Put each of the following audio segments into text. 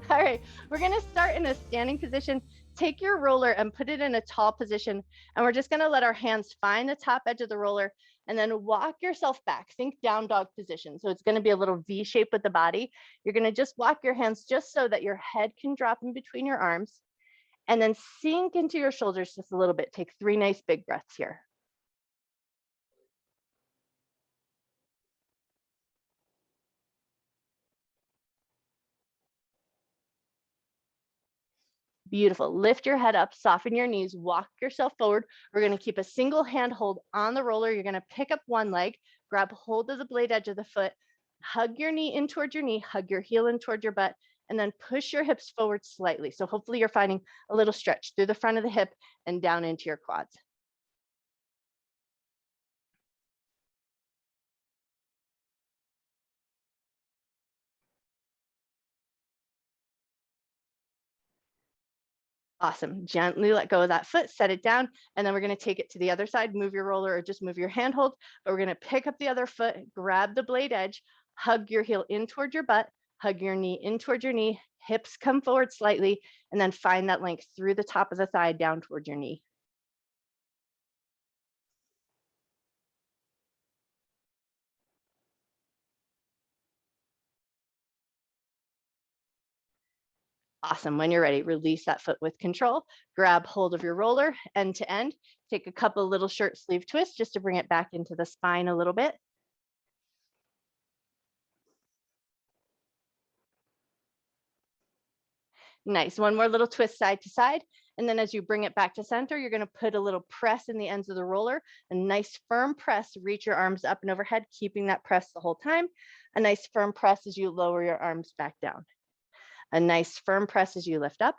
All right, we're gonna start in a standing position. Take your roller and put it in a tall position. And we're just gonna let our hands find the top edge of the roller and then walk yourself back. Think down dog position. So it's gonna be a little V shape with the body. You're gonna just walk your hands just so that your head can drop in between your arms and then sink into your shoulders just a little bit. Take 3 nice big breaths here. Beautiful. Lift your head up, soften your knees, walk yourself forward. We're going to keep a single hand hold on the roller. You're going to pick up one leg, grab hold of the blade edge of the foot, hug your knee in towards your knee, hug your heel in towards your butt, and then push your hips forward slightly. So hopefully you're finding a little stretch through the front of the hip and down into your quads. Awesome. Gently let go of that foot, set it down, and then we're going to take it to the other side. Move your roller or just move your hand hold, but we're going to pick up the other foot, grab the blade edge, hug your heel in towards your butt, hug your knee in towards your knee, hips come forward slightly, and then find that length through the top of the thigh down towards your knee. Awesome. When you're ready, release that foot with control. Grab hold of your roller end to end. Take a couple little shirt sleeve twists just to bring it back into the spine a little bit. Nice. One more little twist side to side. And then as you bring it back to center, you're going to put a little press in the ends of the roller. A nice firm press. Reach your arms up and overhead, keeping that press the whole time. A nice firm press as you lower your arms back down. A nice firm press as you lift up.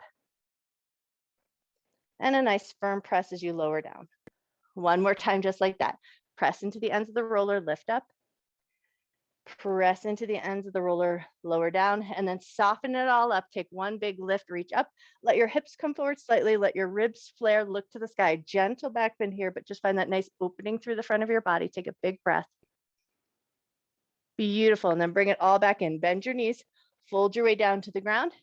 And a nice firm press as you lower down. One more time, just like that. Press into the ends of the roller, lift up. Press into the ends of the roller, lower down, and then soften it all up. Take one big lift, reach up. Let your hips come forward slightly. Let your ribs flare, look to the sky. Gentle back bend here, but just find that nice opening through the front of your body. Take a big breath. Beautiful. And then bring it all back in. Bend your knees, fold your way down to the ground.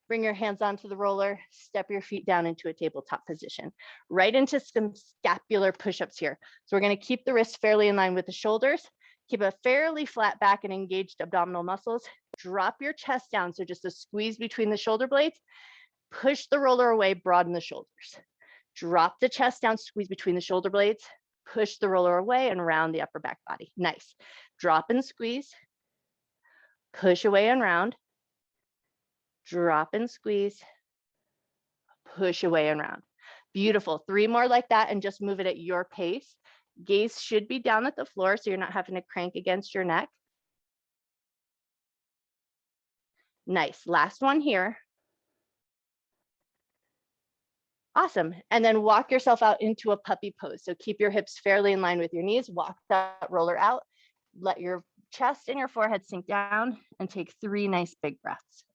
Bring your hands onto the roller, step your feet down into a tabletop position, right into some scapular push-ups here. So we're going to keep the wrists fairly in line with the shoulders, keep a fairly flat back and engaged abdominal muscles. Drop your chest down, so just a squeeze between the shoulder blades. Push the roller away, broaden the shoulders. Drop the chest down, squeeze between the shoulder blades. Push the roller away and round the upper back body. Nice. Drop and squeeze. Push away and round. Drop and squeeze, push away and round. Beautiful. 3 more like that and just move it at your pace. Gaze should be down at the floor so you're not having to crank against your neck. Nice. Last one here. Awesome. And then walk yourself out into a puppy pose. So keep your hips fairly in line with your knees. Walk that roller out. Let your chest and your forehead sink down and take 3 nice big breaths.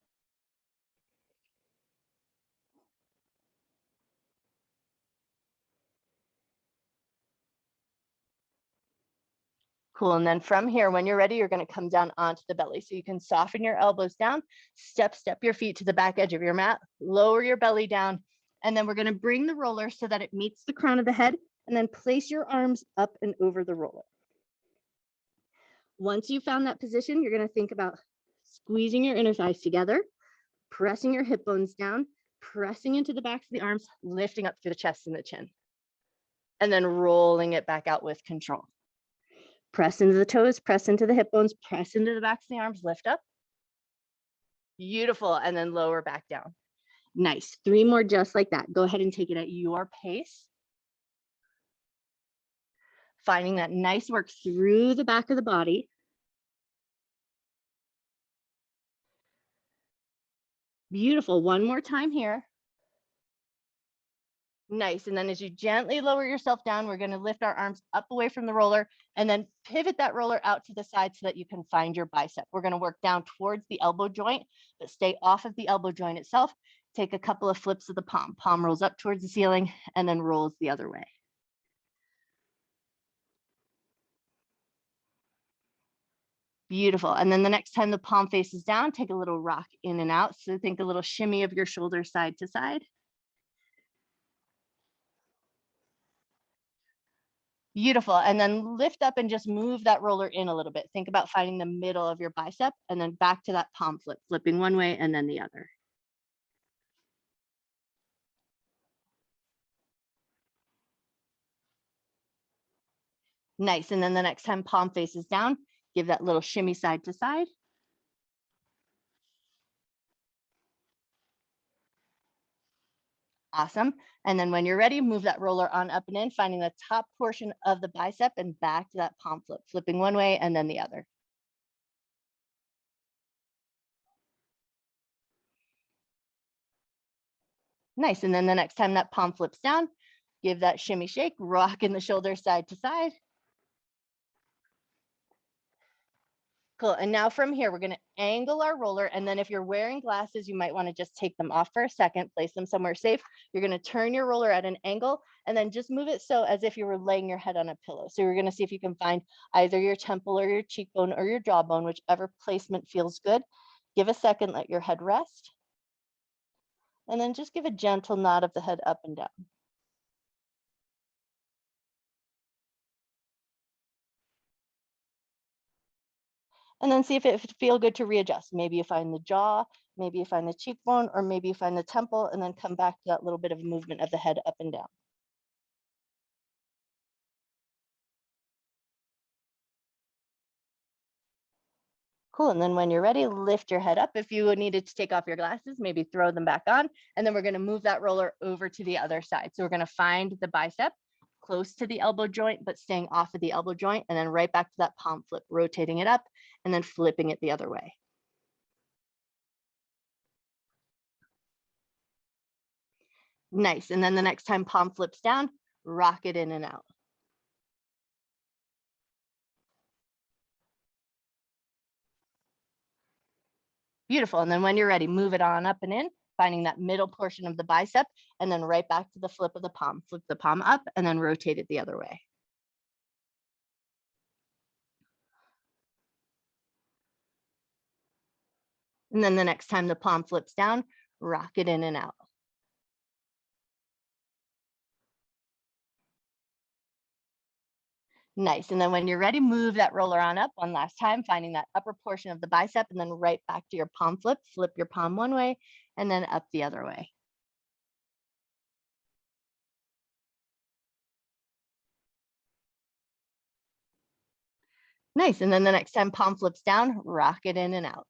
Cool. And then from here, when you're ready, you're going to come down onto the belly. So you can soften your elbows down, step your feet to the back edge of your mat, lower your belly down. And then we're going to bring the roller so that it meets the crown of the head, and then place your arms up and over the roller. Once you found that position, you're going to think about squeezing your inner thighs together, pressing your hip bones down, pressing into the backs of the arms, lifting up through the chest and the chin, and then rolling it back out with control. Press into the toes, press into the hip bones, press into the backs of the arms, lift up. Beautiful. And then lower back down. Nice. 3 more just like that. Go ahead and take it at your pace. Finding that nice work through the back of the body. Beautiful. One more time here. Nice. And then as you gently lower yourself down, we're going to lift our arms up away from the roller and then pivot that roller out to the side so that you can find your bicep. We're going to work down towards the elbow joint, but stay off of the elbow joint itself. Take a couple of flips of the palm. Palm rolls up towards the ceiling and then rolls the other way. Beautiful. And then the next time the palm faces down, take a little rock in and out. So think a little shimmy of your shoulders side to side. Beautiful. And then lift up and just move that roller in a little bit. Think about finding the middle of your bicep and then back to that palm flip, flipping one way and then the other. Nice. And then the next time palm faces down, give that little shimmy side to side. Awesome. And then when you're ready, move that roller on up and in, finding the top portion of the bicep and back to that palm flip, flipping one way and then the other. Nice. And then the next time that palm flips down, give that shimmy shake, rock in the shoulders side to side. Cool. And now from here, we're going to angle our roller. And then if you're wearing glasses, you might want to just take them off for a second, place them somewhere safe. You're going to turn your roller at an angle and then just move it so as if you were laying your head on a pillow. So you're going to see if you can find either your temple or your cheekbone or your jawbone, whichever placement feels good. Give a second, let your head rest. And then just give a gentle nod of the head up and down. And then see if it feel good to readjust. Maybe you find the jaw, maybe you find the cheekbone, or maybe you find the temple, and then come back to that little bit of movement of the head up and down. Cool. And then when you're ready, lift your head up. If you needed to take off your glasses, maybe throw them back on. And then we're going to move that roller over to the other side. So we're going to find the bicep close to the elbow joint, but staying off of the elbow joint, and then right back to that palm flip, rotating it up and then flipping it the other way. Nice. And then the next time palm flips down, rock it in and out. Beautiful. And then when you're ready, move it on up and in, finding that middle portion of the bicep, and then right back to the flip of the palm. Flip the palm up and then rotate it the other way. And then the next time the palm flips down, rock it in and out. Nice. And then when you're ready, move that roller on up one last time, finding that upper portion of the bicep, and then right back to your palm flip. Flip your palm one way and then up the other way. Nice. And then the next time palm flips down, rock it in and out.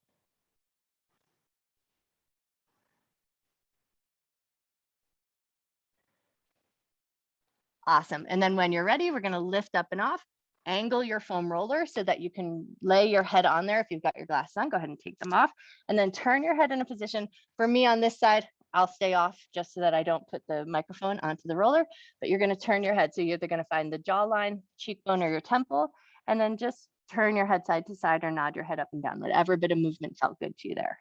Awesome. And then when you're ready, we're going to lift up and off, angle your foam roller so that you can lay your head on there. If you've got your glasses on, go ahead and take them off, and then turn your head in a position. For me on this side, I'll stay off just so that I don't put the microphone onto the roller, but you're going to turn your head. So you're either going to find the jawline, cheekbone, or your temple, and then just turn your head side to side or nod your head up and down. Whatever bit of movement felt good to you there.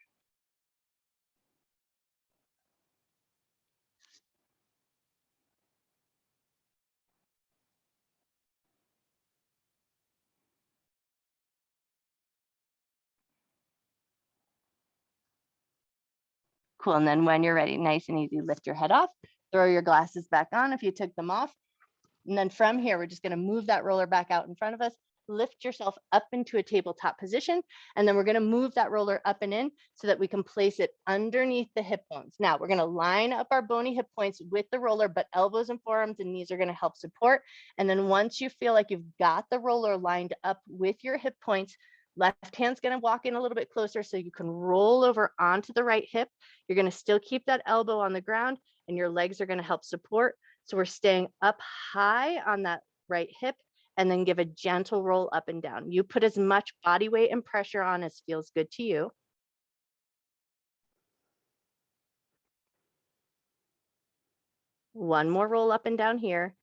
Cool. And then when you're ready, nice and easy, lift your head off, throw your glasses back on if you took them off. And then from here, we're just going to move that roller back out in front of us, lift yourself up into a tabletop position. And then we're going to move that roller up and in so that we can place it underneath the hip bones. Now we're going to line up our bony hip points with the roller, but elbows and forearms and knees are going to help support. And then once you feel like you've got the roller lined up with your hip points, left hand's going to walk in a little bit closer so you can roll over onto the right hip. You're going to still keep that elbow on the ground and your legs are going to help support. So we're staying up high on that right hip and then give a gentle roll up and down. You put as much body weight and pressure on as feels good to you. One more roll up and down here.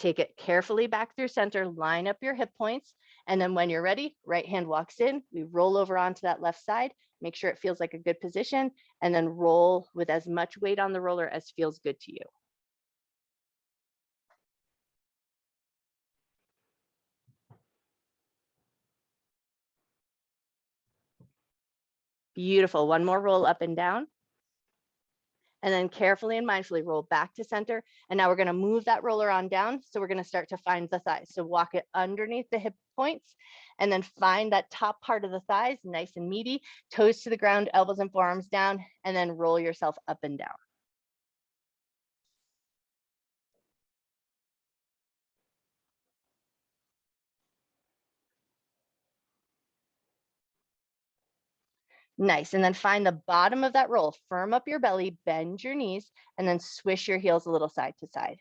Take it carefully back through center, line up your hip points. And then when you're ready, right hand walks in, we roll over onto that left side, make sure it feels like a good position, and then roll with as much weight on the roller as feels good to you. Beautiful. One more roll up and down. And then carefully and mindfully roll back to center. And now we're going to move that roller on down. So we're going to start to find the thighs. So walk it underneath the hip points and then find that top part of the thighs, nice and meaty, toes to the ground, elbows and forearms down, and then roll yourself up and down. Nice. And then find the bottom of that roll, firm up your belly, bend your knees, and then swish your heels a little side to side.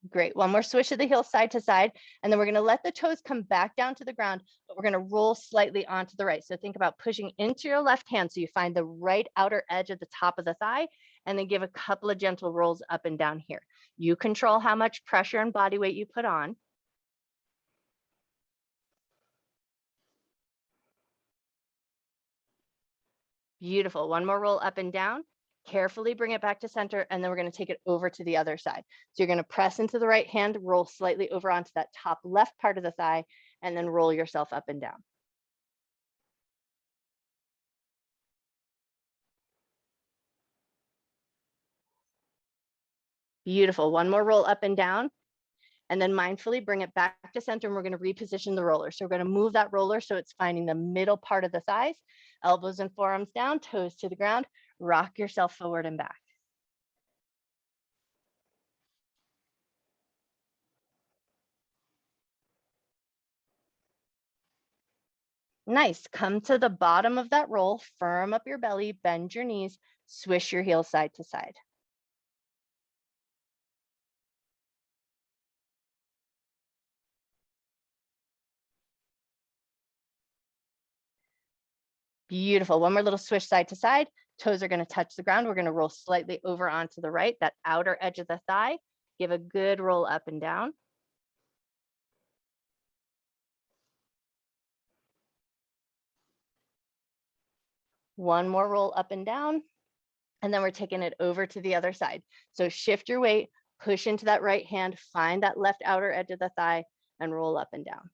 Great. One more swish of the heels side to side. And then we're going to let the toes come back down to the ground, but we're going to roll slightly onto the right. So think about pushing into your left hand so you find the right outer edge at the top of the thigh, and then give a couple of gentle rolls up and down here. You control how much pressure and body weight you put on. Beautiful. One more roll up and down. Carefully bring it back to center, and then we're going to take it over to the other side. So you're going to press into the right hand, roll slightly over onto that top left part of the thigh, and then roll yourself up and down. Beautiful. One more roll up and down, and then mindfully bring it back to center, and we're going to reposition the roller. So we're going to move that roller so it's finding the middle part of the thighs, elbows and forearms down, toes to the ground, rock yourself forward and back. Nice. Come to the bottom of that roll, firm up your belly, bend your knees, swish your heels side to side. Beautiful. One more little swish side to side. Toes are going to touch the ground. We're going to roll slightly over onto the right, that outer edge of the thigh. Give a good roll up and down. One more roll up and down. And then we're taking it over to the other side. So shift your weight, push into that right hand, find that left outer edge of the thigh, and roll up and down.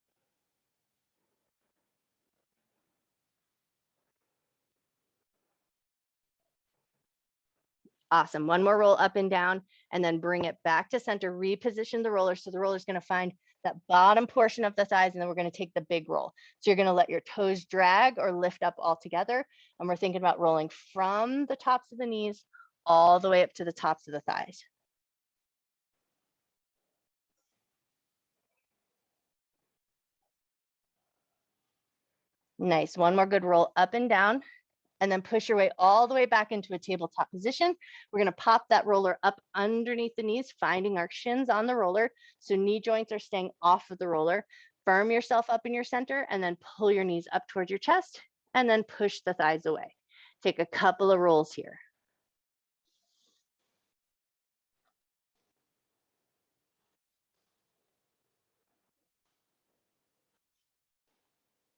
Awesome. One more roll up and down, and then bring it back to center. Reposition the roller. So the roller is going to find that bottom portion of the thighs, and then we're going to take the big roll. So you're going to let your toes drag or lift up all together. And we're thinking about rolling from the tops of the knees all the way up to the tops of the thighs. Nice. One more good roll up and down, and then push your way all the way back into a tabletop position. We're going to pop that roller up underneath the knees, finding our shins on the roller. So knee joints are staying off of the roller. Firm yourself up in your center, and then pull your knees up towards your chest, and then push the thighs away. Take a couple of rolls here.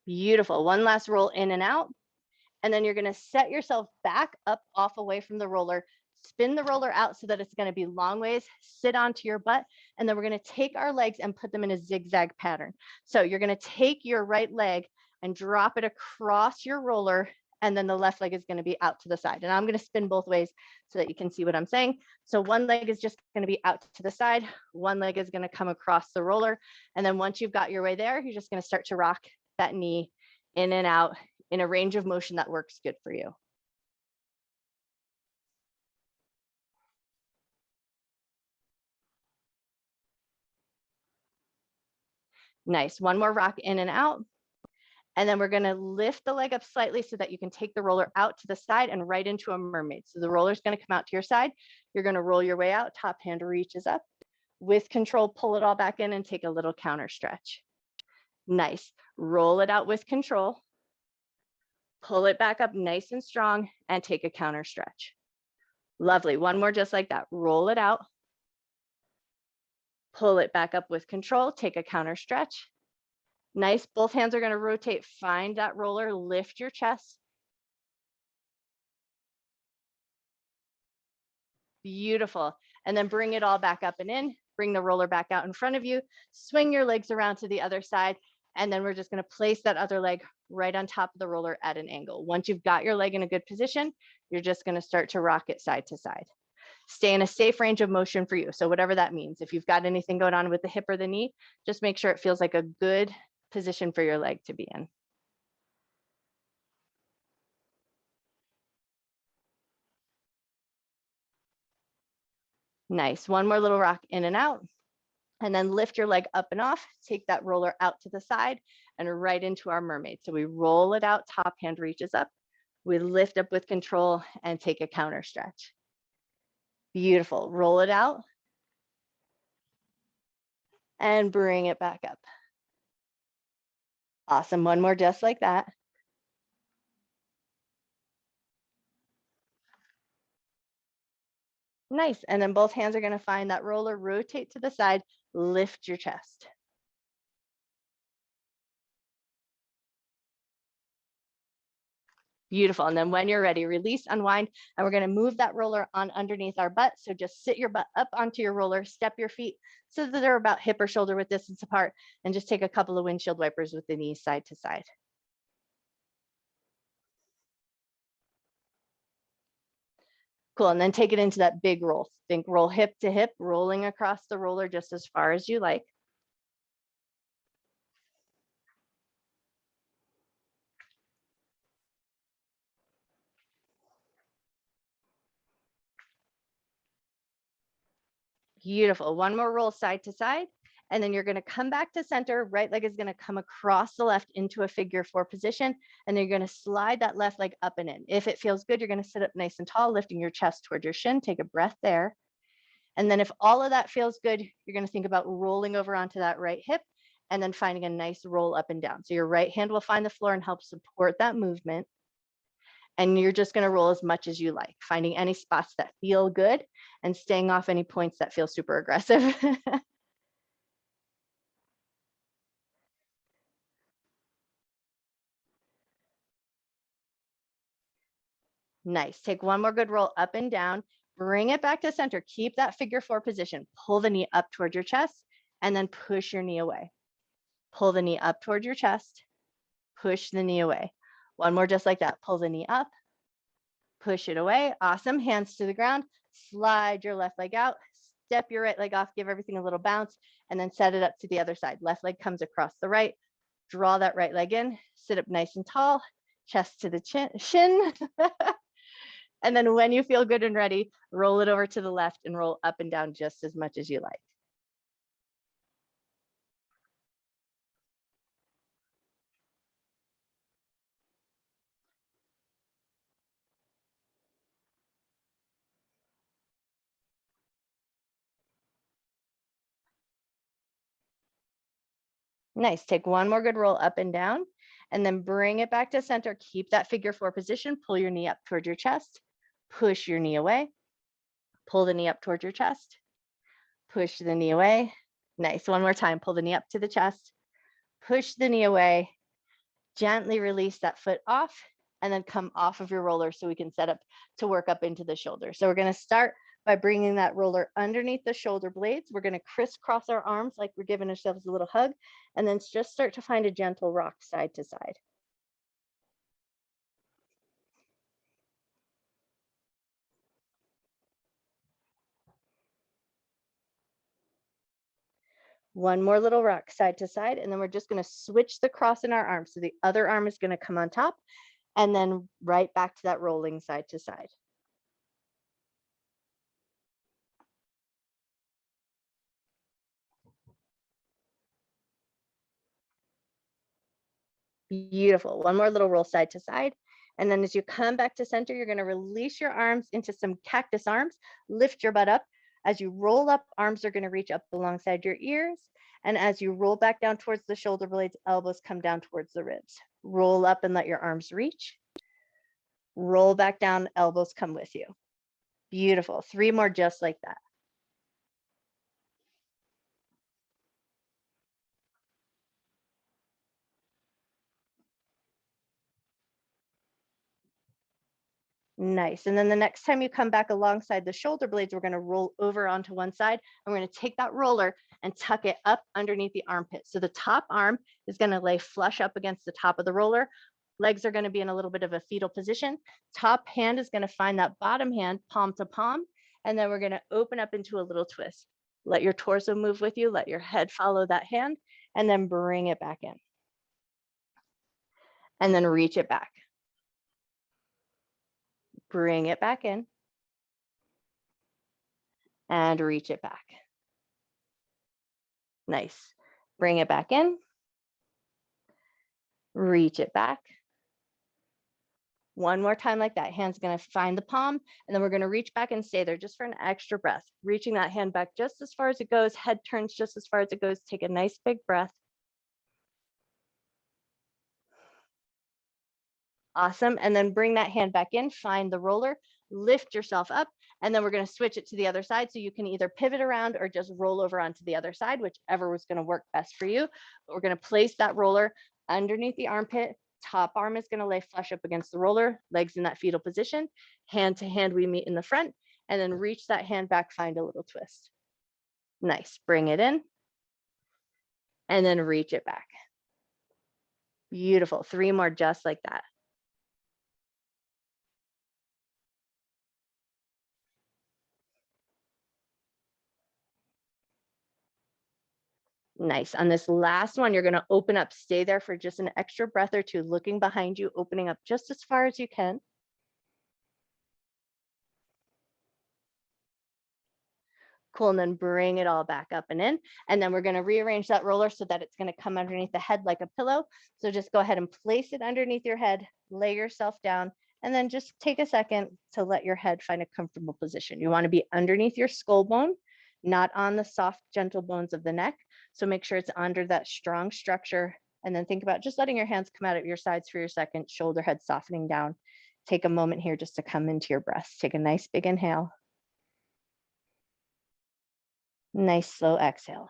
Beautiful. One last roll in and out. And then you're going to set yourself back up off away from the roller. Spin the roller out so that it's going to be long ways. Sit onto your butt. And then we're going to take our legs and put them in a zigzag pattern. So you're going to take your right leg and drop it across your roller. And then the left leg is going to be out to the side. And I'm going to spin both ways so that you can see what I'm saying. So one leg is just going to be out to the side. One leg is going to come across the roller. And then once you've got your way there, you're just going to start to rock that knee in and out in a range of motion that works good for you. Nice. One more rock in and out. And then we're going to lift the leg up slightly so that you can take the roller out to the side and right into a mermaid. So the roller is going to come out to your side. You're going to roll your way out. Top hand reaches up. With control, pull it all back in and take a little counter stretch. Nice. Roll it out with control. Pull it back up nice and strong and take a counter stretch. Lovely. One more just like that. Roll it out. Pull it back up with control. Take a counter stretch. Nice. Both hands are going to rotate. Find that roller. Lift your chest. Beautiful. And then bring it all back up and in. bring the roller back out in front of you, swing your legs around to the other side, and then we're just going to place that other leg right on top of the roller at an angle. Once you've got your leg in a good position, you're just going to start to rock it side to side. Stay in a safe range of motion for you. So whatever that means, if you've got anything going on with the hip or the knee, just make sure it feels like a good position for your leg to be in. Nice. One more little rock in and out. And then lift your leg up and off. Take that roller out to the side and right into our mermaid. So we roll it out, top hand reaches up. We lift up with control and take a counter stretch. Beautiful. Roll it out and bring it back up. Awesome. One more just like that. Nice. And then both hands are going to find that roller, rotate to the side, lift your chest. Beautiful. And then when you're ready, release, unwind, and we're going to move that roller on underneath our butt. So just sit your butt up onto your roller, step your feet so that they're about hip or shoulder width distance apart, and just take a couple of windshield wipers with the knees side to side. Cool. And then take it into that big roll. Think roll hip to hip, rolling across the roller just as far as you like. Beautiful. One more roll side to side. And then you're going to come back to center. Right leg is going to come across the left into a figure 4 position. And then you're going to slide that left leg up and in. If it feels good, you're going to sit up nice and tall, lifting your chest towards your shin. Take a breath there. And then if all of that feels good, you're going to think about rolling over onto that right hip and then finding a nice roll up and down. So your right hand will find the floor and help support that movement. And you're just going to roll as much as you like, finding any spots that feel good and staying off any points that feel super aggressive. Nice. Take one more good roll up and down. Bring it back to center. Keep that figure 4 position. Pull the knee up towards your chest and then push your knee away. Pull the knee up towards your chest. Push the knee away. One more just like that. Pull the knee up. Push it away. Awesome. Hands to the ground. Slide your left leg out. Step your right leg off. Give everything a little bounce and then set it up to the other side. Left leg comes across the right. Draw that right leg in. Sit up nice and tall. Chest to the shin. And then when you feel good and ready, roll it over to the left and roll up and down just as much as you like. Nice. Take one more good roll up and down and then bring it back to center. Keep that figure 4 position. Pull your knee up towards your chest. Push your knee away. Pull the knee up towards your chest. Push the knee away. Nice. One more time. Pull the knee up to the chest. Push the knee away. Gently release that foot off and then come off of your roller so we can set up to work up into the shoulder. So we're going to start by bringing that roller underneath the shoulder blades. We're going to crisscross our arms like we're giving ourselves a little hug, and then just start to find a gentle rock side to side. One more little rock side to side, and then we're just going to switch the cross in our arm. So the other arm is going to come on top and then right back to that rolling side to side. Beautiful. One more little roll side to side. And then as you come back to center, you're going to release your arms into some cactus arms. Lift your butt up. As you roll up, arms are going to reach up alongside your ears. And as you roll back down towards the shoulder blades, elbows come down towards the ribs. Roll up and let your arms reach. Roll back down, elbows come with you. Beautiful. 3 more just like that. Nice. And then the next time you come back alongside the shoulder blades, we're going to roll over onto one side. And we're going to take that roller and tuck it up underneath the armpit. So the top arm is going to lay flush up against the top of the roller. Legs are going to be in a little bit of a fetal position. Top hand is going to find that bottom hand, palm to palm. And then we're going to open up into a little twist. Let your torso move with you. Let your head follow that hand. And then bring it back in. And then reach it back. Bring it back in. And reach it back. Nice. Bring it back in. Reach it back. One more time like that. Hand's going to find the palm, and then we're going to reach back and stay there just for an extra breath. Reaching that hand back just as far as it goes. Head turns just as far as it goes. Take a nice big breath. Awesome. And then bring that hand back in. Find the roller. Lift yourself up. And then we're going to switch it to the other side. So you can either pivot around or just roll over onto the other side, whichever was going to work best for you. But we're going to place that roller underneath the armpit. Top arm is going to lay flush up against the roller, legs in that fetal position. Hand to hand, we meet in the front, and then reach that hand back, find a little twist. Nice. Bring it in, and then reach it back. Beautiful. 3 more just like that. Nice. On this last one, you're going to open up, stay there for just an extra breath or two, looking behind you, opening up just as far as you can. Cool. And then bring it all back up and in. And then we're going to rearrange that roller so that it's going to come underneath the head like a pillow. So just go ahead and place it underneath your head, lay yourself down, and then just take a second to let your head find a comfortable position. You want to be underneath your skull bone, not on the soft, gentle bones of the neck. So make sure it's under that strong structure. And then think about just letting your hands come out at your sides for your second, shoulder head softening down. Take a moment here just to come into your breath. Take a nice big inhale. Nice slow exhale.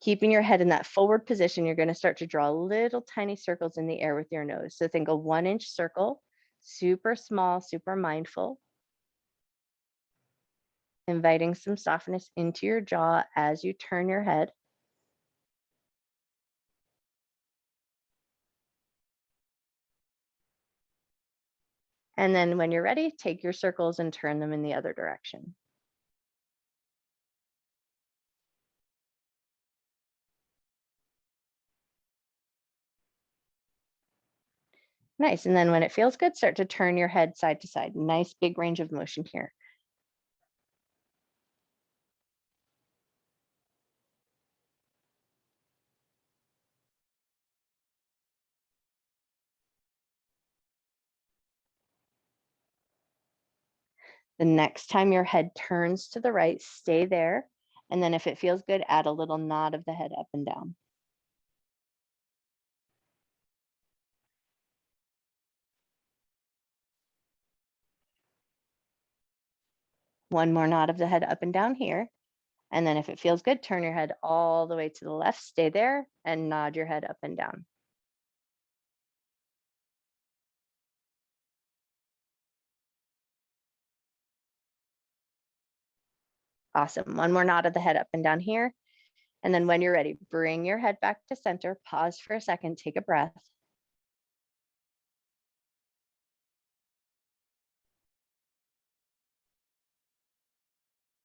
Keeping your head in that forward position, you're going to start to draw little tiny circles in the air with your nose. So think a 1-inch circle, super small, super mindful. Inviting some softness into your jaw as you turn your head. And then when you're ready, take your circles and turn them in the other direction. Nice. And then when it feels good, start to turn your head side to side. Nice big range of motion here. The next time your head turns to the right, stay there. And then if it feels good, add a little nod of the head up and down. One more nod of the head up and down here. And then if it feels good, turn your head all the way to the left, stay there, and nod your head up and down. Awesome. One more nod of the head up and down here. And then when you're ready, bring your head back to center, pause for a second, take a breath.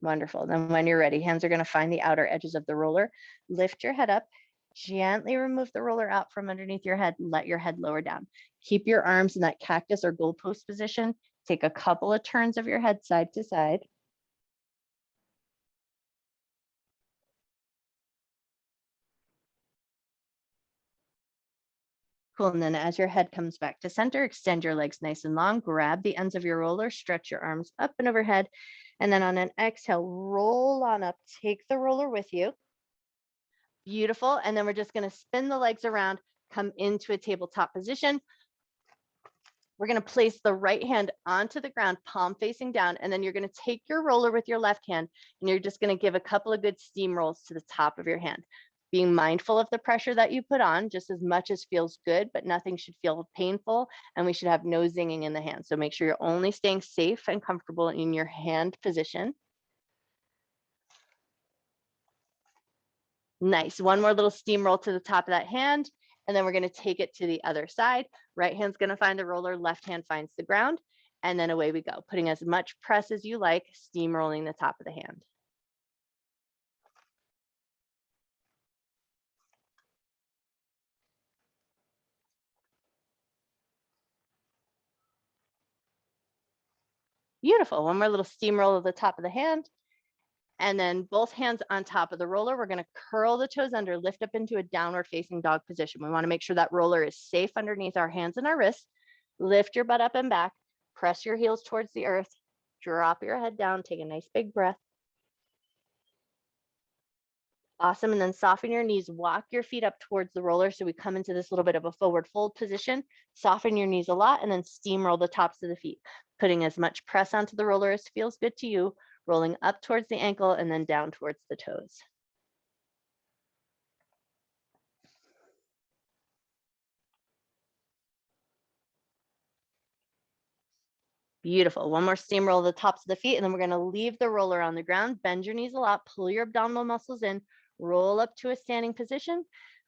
Wonderful. Then when you're ready, hands are going to find the outer edges of the roller. Lift your head up, gently remove the roller out from underneath your head, let your head lower down. Keep your arms in that cactus or goalpost position. Take a couple of turns of your head side to side. Cool. And then as your head comes back to center, extend your legs nice and long, grab the ends of your roller, stretch your arms up and overhead. And then on an exhale, roll on up, take the roller with you. Beautiful. And then we're just going to spin the legs around, come into a tabletop position. We're going to place the right hand onto the ground, palm facing down, and then you're going to take your roller with your left hand, and you're just going to give a couple of good steam rolls to the top of your hand. Being mindful of the pressure that you put on, just as much as feels good, but nothing should feel painful, and we should have no zinging in the hand. So make sure you're only staying safe and comfortable in your hand position. Nice. One more little steam roll to the top of that hand, and then we're going to take it to the other side. Right hand's going to find the roller, left hand finds the ground, and then away we go, putting as much press as you like, steamrolling the top of the hand. Beautiful. One more little steamroll of the top of the hand. And then both hands on top of the roller. We're going to curl the toes under, lift up into a downward facing dog position. We want to make sure that roller is safe underneath our hands and our wrists. Lift your butt up and back. Press your heels towards the earth. Drop your head down. Take a nice big breath. Awesome. And then soften your knees. Walk your feet up towards the roller. So we come into this little bit of a forward fold position. Soften your knees a lot and then steamroll the tops of the feet, putting as much press onto the roller as feels good to you, rolling up towards the ankle and then down towards the toes. Beautiful. One more steamroll the tops of the feet, and then we're going to leave the roller on the ground. Bend your knees a lot, pull your abdominal muscles in, roll up to a standing position.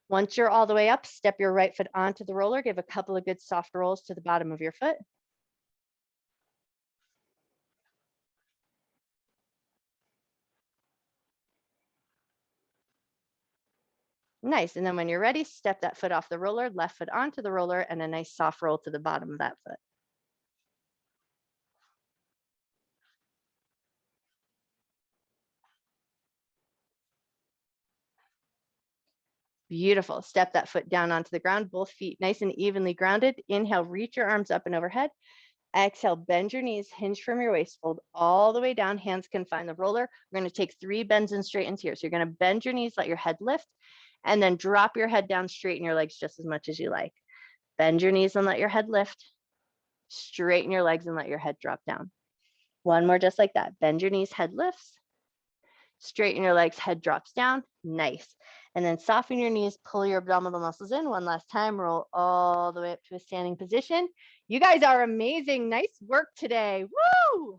Once you're all the way up, step your right foot onto the roller. Give a couple of good soft rolls to the bottom of your foot. Nice. And then when you're ready, step that foot off the roller, left foot onto the roller, and a nice soft roll to the bottom of that foot. Beautiful. Step that foot down onto the ground, both feet nice and evenly grounded. Inhale, reach your arms up and overhead. Exhale, bend your knees, hinge from your waist, fold all the way down. Hands can find the roller. We're going to take 3 bends and straightens here. So you're going to bend your knees, let your head lift, and then drop your head down, straighten your legs just as much as you like. Bend your knees and let your head lift. Straighten your legs and let your head drop down. One more just like that. Bend your knees, head lifts. Straighten your legs, head drops down. Nice. And then soften your knees, pull your abdominal muscles in. One last time, roll all the way up to a standing position. You guys are amazing. Nice work today. Woo!